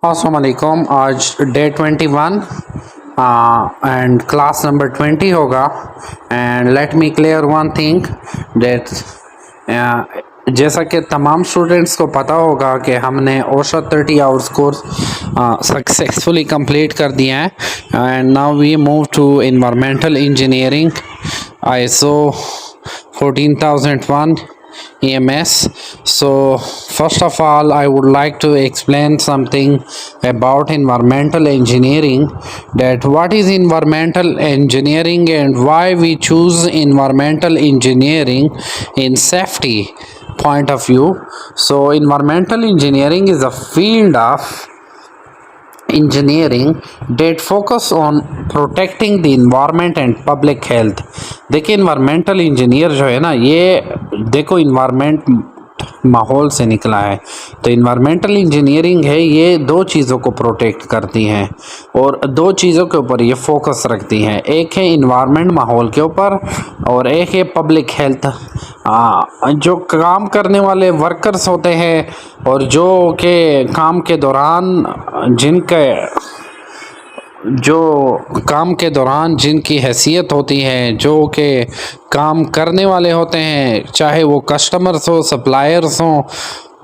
अस्सलामुअलैकुम। आज day 21 and class number 20 होगा। And let me clear one thing that जैसा कि तमाम स्टूडेंट्स को पता होगा कि हमने OSHA 30 hours course successfully complete कर दिया है। And now we move to environmental engineering ISO 14001 EMS. So first of all, I would like to explain something about environmental engineering, that what is environmental engineering and why we choose environmental engineering in safety point of view. So environmental engineering is a field of engineering that focus on protecting the environment and public health. देखिए environmental engineer जो है ना, ये देखो environment माहौल से निकला है, तो इन्वायरमेंटल इंजीनियरिंग है, ये दो चीज़ों को प्रोटेक्ट करती हैं और दो चीज़ों के ऊपर ये फोकस रखती हैं। एक है इन्वायरमेंट माहौल के ऊपर और एक है पब्लिक हेल्थ। जो काम करने वाले वर्कर्स होते हैं और जो के काम के दौरान जिनकी हैसियत होती है, जो के काम करने वाले होते हैं, चाहे वो कस्टमर्स हो, सप्लायर्स हों,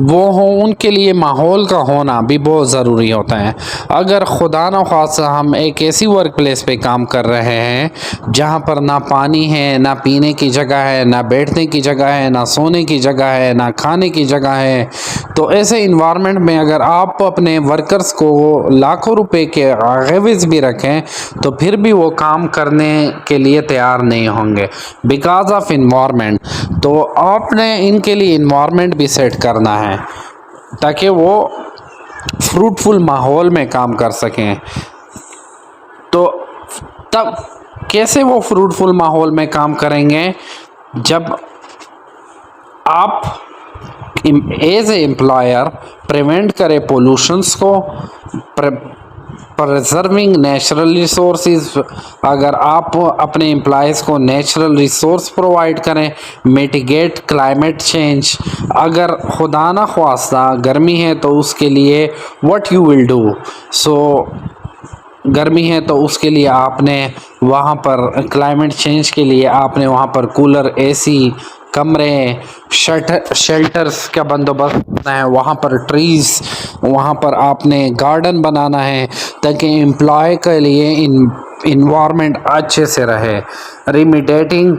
वो हों, उनके लिए माहौल का होना भी बहुत ज़रूरी होता है। अगर खुदा न खास्ता हम एक ऐसी वर्क प्लेस पे काम कर रहे हैं जहाँ पर ना पानी है, ना पीने की जगह है, ना बैठने की जगह है, ना सोने की जगह है, ना खाने की जगह है, तो ऐसे इन्वायरमेंट में अगर आप अपने वर्कर्स को लाखों रुपए के एवज भी रखें तो फिर भी वो काम करने के लिए तैयार नहीं होंगे बिकॉज ऑफ इन्वायरमेंट। तो आपने इनके लिए इन्वायरमेंट भी सेट करना है ताकि वो फ्रूटफुल माहौल में काम कर सकें। तो तब कैसे वो फ्रूटफुल माहौल में काम करेंगे? जब आप एज ए एम्प्लॉयर प्रिवेंट करे पोल्यूशंस को, प्रिजर्विंग नेचुरल रिसोर्सेज, अगर आप अपने एम्प्लॉयज़ को नेचुरल रिसोर्स प्रोवाइड करें, मिटिगेट क्लाइमेट चेंज, अगर खुदा ना ख्वास्ता गर्मी है तो उसके लिए व्हाट यू विल डू। सो गर्मी है तो उसके लिए आपने वहाँ पर क्लाइमेट चेंज के लिए आपने वहाँ पर कूलर, AC, कमरे, शेल्टर्स का बंदोबस्त करना है, वहाँ पर ट्रीज़, वहाँ पर आपने गार्डन बनाना है ताकि एम्प्लॉय के लिए इन्वायरमेंट अच्छे से रहे। रिमिडिएटिंग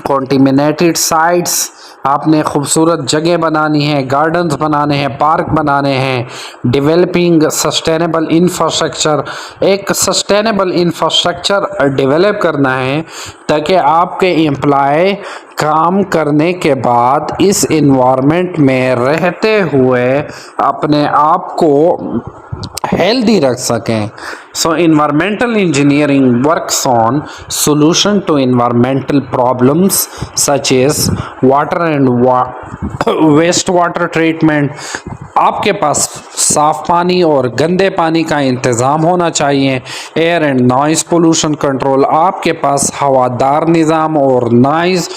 कॉन्टिमिनेटेड साइट्स, आपने खूबसूरत जगह बनानी है, गार्डन्स बनाने हैं, पार्क बनाने हैं। डेवलपिंग सस्टेनेबल इंफ्रास्ट्रक्चर, एक सस्टेनेबल इंफ्रास्ट्रक्चर डेवलप करना है ताकि आपके एम्प्लॉय काम करने के बाद इस इन्वायरमेंट में रहते हुए अपने आप को हेल्दी रख सकें। So environmental engineering works on solution to environmental problems such as water and wastewater treatment। आपके पास साफ पानी और गंदे पानी का इंतज़ाम होना चाहिए। Air and noise pollution control, आपके पास हवादार निज़ाम और नॉइज़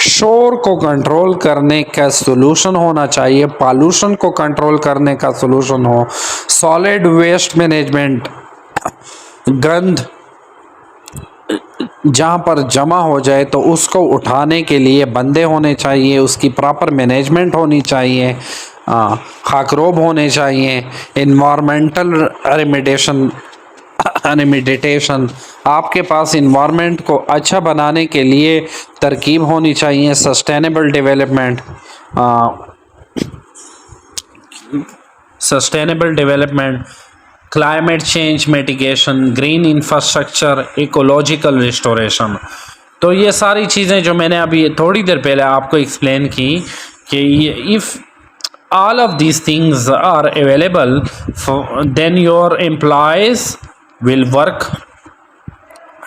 शोर को कंट्रोल करने का सॉल्यूशन होना चाहिए, पॉल्यूशन को कंट्रोल करने का सॉल्यूशन हो। सॉलिड वेस्ट मैनेजमेंट, गंद जहाँ पर जमा हो जाए तो उसको उठाने के लिए बंदे होने चाहिए, उसकी प्रॉपर मैनेजमेंट होनी चाहिए, खाकरोब होने चाहिए। इन्वायरमेंटल रेमिडिएशन, आपके पास इन्वायरमेंट को अच्छा बनाने के लिए तरकीब होनी चाहिए। Sustainable development, climate change mitigation, green infrastructure, ecological restoration. तो ये सारी चीज़ें जो मैंने अभी थोड़ी देर पहले आपको एक्सप्लेन की कि if all of these things are available then your employees will work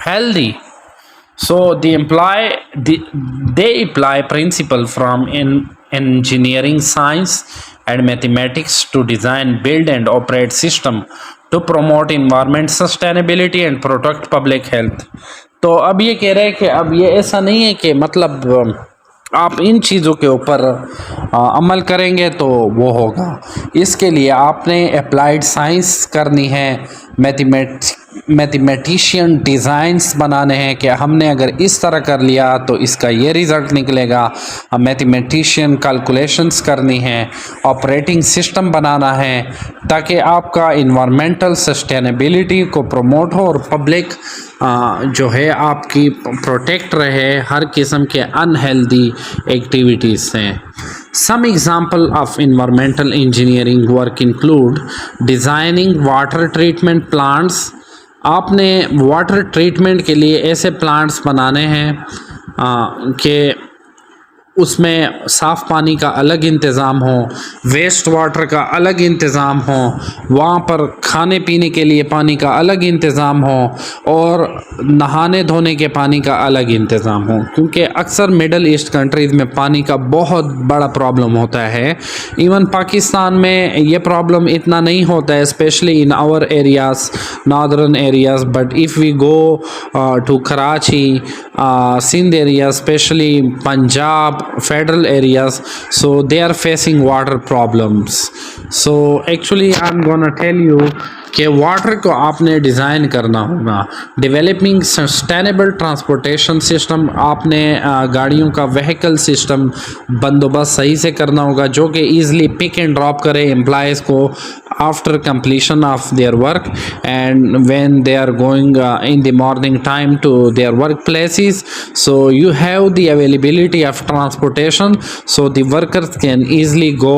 healthy. So they apply principle from engineering science and mathematics to design, build and operate system to promote environment sustainability and protect public health। तो अब ये कह रहे हैं कि अब ये ऐसा नहीं है कि मतलब आप इन चीज़ों के ऊपर अमल करेंगे तो वो होगा। इसके लिए आपने अप्लाइड साइंस करनी है, मैथमेटिशियन डिज़ाइंस बनाने हैं कि हमने अगर इस तरह कर लिया तो इसका ये रिज़ल्ट निकलेगा। मैथमेटिशियन कैलकुलेशंस करनी है, ऑपरेटिंग सिस्टम बनाना है ताकि आपका इन्वायरमेंटल सस्टेनेबिलिटी को प्रमोट हो और पब्लिक जो है आपकी प्रोटेक्ट रहे हर किस्म के अनहेल्दी एक्टिविटीज़ से। Some example of environmental engineering work include designing water treatment plants। आपने वाटर ट्रीटमेंट के लिए ऐसे प्लांट्स बनाने हैं कि उसमें साफ़ पानी का अलग इंतज़ाम हो, वेस्ट वाटर का अलग इंतज़ाम हो, वहाँ पर खाने पीने के लिए पानी का अलग इंतज़ाम हो और नहाने धोने के पानी का अलग इंतज़ाम हो। क्योंकि अक्सर मिडल ईस्ट कंट्रीज़ में पानी का बहुत बड़ा प्रॉब्लम होता है। इवन पाकिस्तान में ये प्रॉब्लम इतना नहीं होता है, specially in our areas, northern areas, but if we go to Karachi, Sindh area, specially Punjab federal areas, so they are facing water problems. So actually I'm gonna tell you कि वाटर को आपने डिज़ाइन करना होगा। डेवलपिंग सस्टेनेबल ट्रांसपोर्टेशन सिस्टम, आपने गाड़ियों का vehicle system बंदोबस्त सही से करना होगा जो कि ईज़िली पिक एंड ड्रॉप करे एम्प्लॉयज़ को after completion of their work and when they are going in the morning time to their workplaces, so you have the availability of transportation so the workers can easily go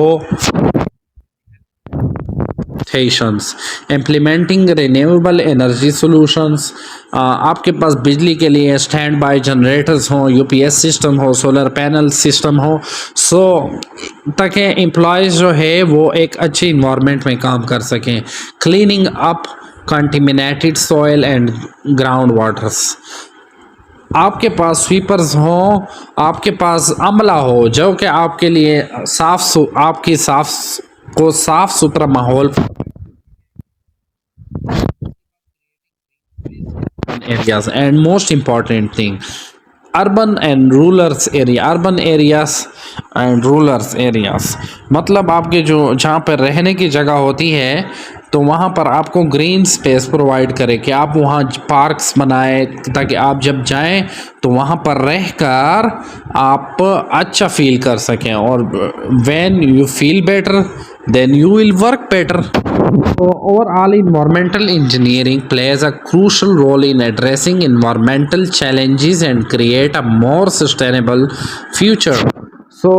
stations। implementing renewable energy solutions, आपके पास बिजली के लिए stand by generators हों, UPS system हो, solar panel system हो, सो ताकि employees जो है वो एक अच्छी इन्वायरमेंट में काम कर सकें। Cleaning up contaminated soil and ground waters, आपके पास स्वीपर्स हों, आपके पास अमला हो जो कि आपके लिए साफ सुथरा माहौल areas। and most important thing, urban and rulers areas, मतलब आपके जो जहाँ पर रहने की जगह होती है तो वहाँ पर आपको ग्रीन स्पेस प्रोवाइड करे कि आप वहाँ पार्क्स बनाए ताकि आप जब जाएं तो वहाँ पर रहकर आप अच्छा फील कर सकें और when you feel better than you will work better. So overall, environmental engineering plays a crucial role in addressing environmental challenges and create a more sustainable future। So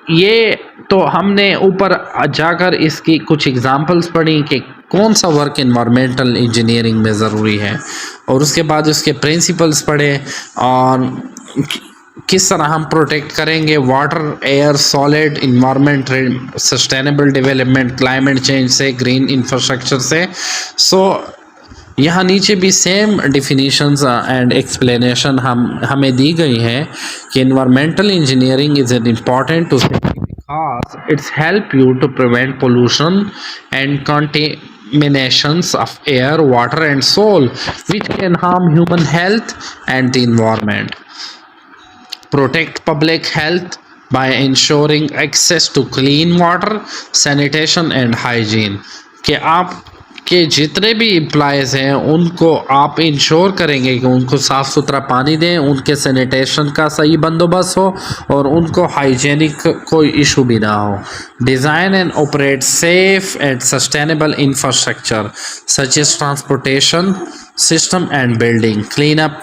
ये तो हमने ऊपर जाकर इसकी कुछ एग्जांपल्स पढ़ी कि कौन सा वर्क एनवायरमेंटल इंजीनियरिंग में ज़रूरी है और उसके बाद उसके प्रिंसिपल्स पढ़े और किस तरह हम प्रोटेक्ट करेंगे water, air, solid, environment, sustainable development, climate change से, ग्रीन इंफ्रास्ट्रक्चर से। सो यहाँ नीचे भी सेम डिफिनीशंस एंड एक्सप्लेनेशन हमें दी गई हैं कि environmental engineering is an important too because its help you to prevent pollution and contaminations of air, water and soil which can harm human health and the environment। protect public health by ensuring access to clean water, sanitation and hygiene। कि आप के जितने भी employees हैं उनको आप ensure करेंगे कि उनको साफ़ सुथरा पानी दें, उनके सैनिटेशन का सही बंदोबस्त हो और उनको हाइजीनिक कोई इशू भी ना हो। Design and operate safe and sustainable infrastructure such as transportation system and building, clean up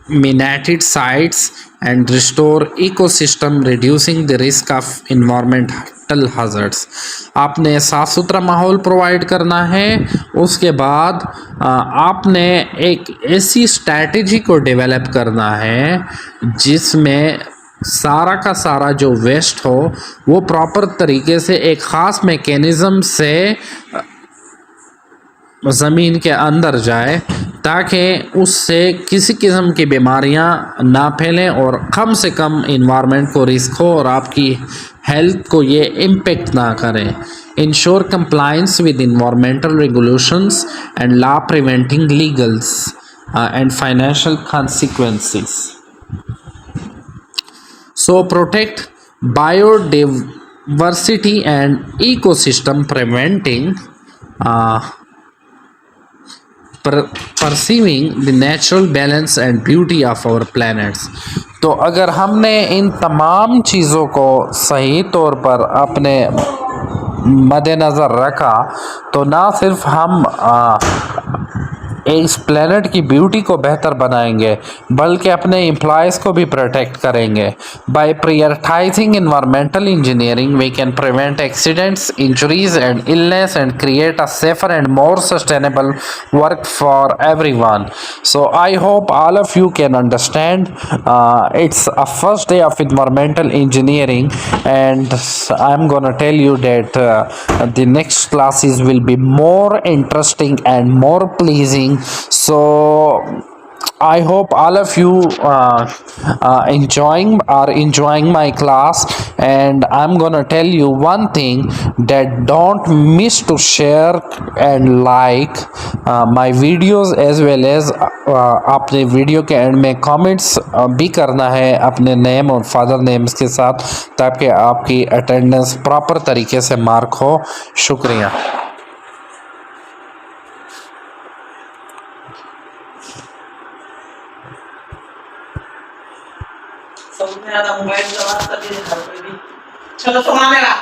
contaminated sites and restore ecosystem, reducing the risk of environmental hazards। आपने साफ़ सुथरा माहौल प्रोवाइड करना है, उसके बाद आपने एक ऐसी स्ट्रैटेजी को डेवलप करना है जिसमें सारा का सारा जो वेस्ट हो वो प्रॉपर तरीके से एक ख़ास मैकेनिज़्म से ज़मीन के अंदर जाए ताकि उससे किसी किस्म की बीमारियां ना फैलें और कम से कम इन्वायरमेंट को रिस्क हो और आपकी हेल्थ को ये इम्पेक्ट ना करें। Ensure compliance with environmental regulations and law preventing legals and financial consequences. So protect biodiversity and ecosystem, preventing uh, perceiving the natural balance and beauty of our planets. तो अगर हमने इन तमाम चीज़ों को सही तौर पर अपने मद्देनज़र रखा तो ना सिर्फ हम इस प्लेनेट की ब्यूटी को बेहतर बनाएंगे बल्कि अपने एम्प्लॉयज़ को भी प्रोटेक्ट करेंगे. By prioritising environmental engineering we can prevent accidents, injuries and illness and create a safer and more sustainable work for everyone. So I hope all of you can understand. It's a first day of environmental engineering, and I'm gonna tell you that the next classes will be more interesting and more pleasing. So I hope all of you enjoying my class, and I'm gonna tell you one thing, that don't miss to share and like my videos, as well as अपने video के and में comments भी करना है अपने name और father names के साथ, ताकि आपकी अटेंडेंस प्रॉपर तरीके से मार्क हो. शुक्रिया. सबने आधा मोबाइल चला कर दिया। चलो सुना मेरा।